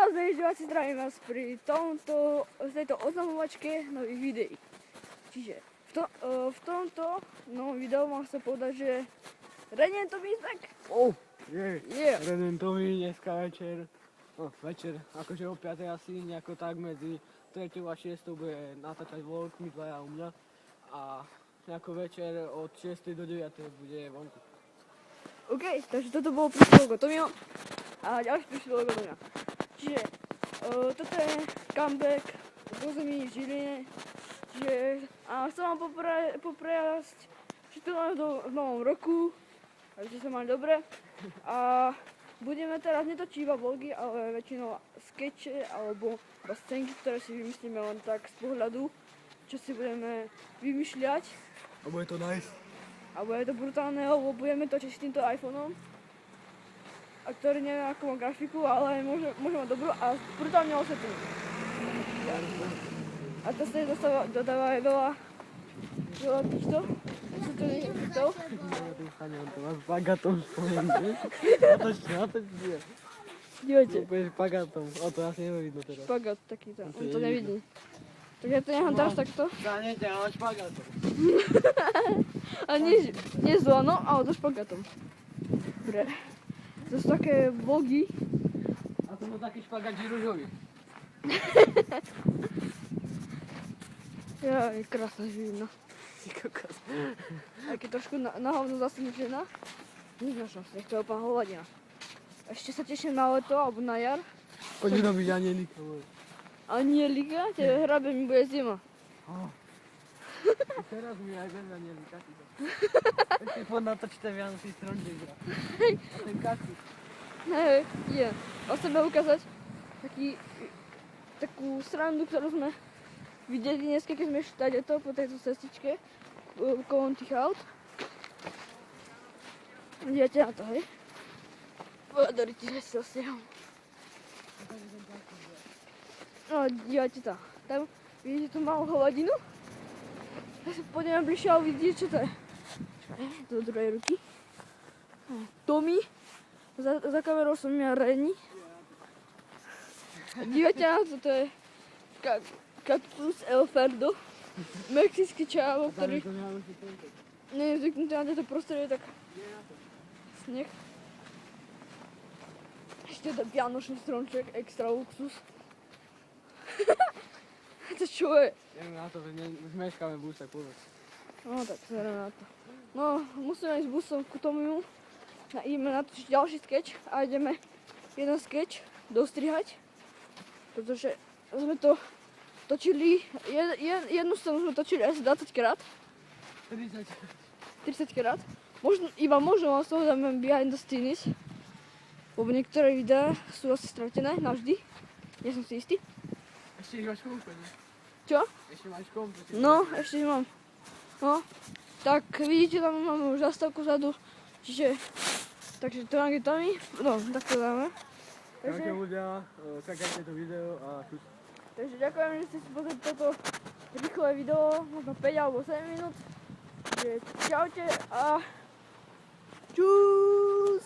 Naozaj, diváci, zdravím vás pri tejto oznamovačke nových videí. Čiže v tomto novom videu mám sa povedať, že René to back. René to dneska večer, akože o 5 asi, nejako tak medzi 3 a 6 bude natáčať vlog, my dvaja u mňa. A nejako večer od 6 do 9 bude vonku. OK, takže toto bolo príspevok od Tomio a ďalší príspevok od mňa. Čiže toto je comeback do zemi v Žiline. Čiže chcem vám poprajať všetko v novom roku, aby ste sa mali dobre. A budeme teraz netočiť iba vlogy, ale väčšinou skeče alebo scénky, ktoré si vymyslíme len tak z pohľadu, čo si budeme vymýšľať. A bude to nice. A bude to brutálne, lebo budeme točiť s týmto iPhoneom, a ktorý neviem akú má grafiku, ale môže mať dobrú a brutálne osvetlenie. A to sa dodáva aj veľa týchto osvetlených efektov. To má s pagatom spojený. Natoč, Dívajte. Úplne špagátom, to asi nevidno teraz. Špagát takýto, on to nevidí. Takže ja to nechám teraz takto. Zanete, ale špagátom. A nie zlano, ale so špagátom. Dobre. To sú také vlogy. A to bol taký špagát ružový. Ja, je krásna živina. Ty kokos. Aj keď trošku na hovno zasnežená. Nič na šanci, nech to je úplná hovadina. Ešte sa teším na leto, alebo na jar. Poď robiť anielika, môj. Anielika? Tebe hrabe mi bude zima. Teraz mi aj bez anielika. Ešte poď natočiť ten Vianočný stromček. A ten kaktus. Hej, je. O sebe ukázať takú srandu, ktorú sme videli dneska, keď sme šli to po tejto cestičke kolom tých aut. Dívajte na to, hej. Dorite, že si to stiahol. No, dívajte to. Tam vidíte tú malú hovadinu? Ja sa pôjdeme bližšie a uvidíte, čo to je. Čakaj, do druhej ruky. Tommy. Za kamerou som ja Reni. Dívajte na to, to je Cactus Elferdo. Mexický čávo, ktorý nie je zvyknutý na toto prostredie, tak sneh. Ešte to vianočný stromček, extra luxus. To čo je? Ideme na to, že zmeškáme bus, tak povedz. No tak zerám na to. No, musíme ísť busom ku Tomiu. Ideme natočiť ďalší sketch a ideme jeden sketch dostrihať. Pretože sme to točili, jednu scénu sme točili asi 20 krát. 30 krát. Možno vám z toho dáme behind the scenes. Lebo niektoré videá sú asi stratené navždy. Nie som si istý. Ešte ich máš kompu, ne? Čo? Ešte máš kompu. No, ešte mám. No, tak vidíte, tam máme už zastávku vzadu. Takže to je Tommy. No, tak to dáme. Ďakujem ľudia, čakajte to video a čus. Takže ďakujem, že ste si pozreli toto rýchle video, možno 5 alebo 7 minút. Takže čaute a čus!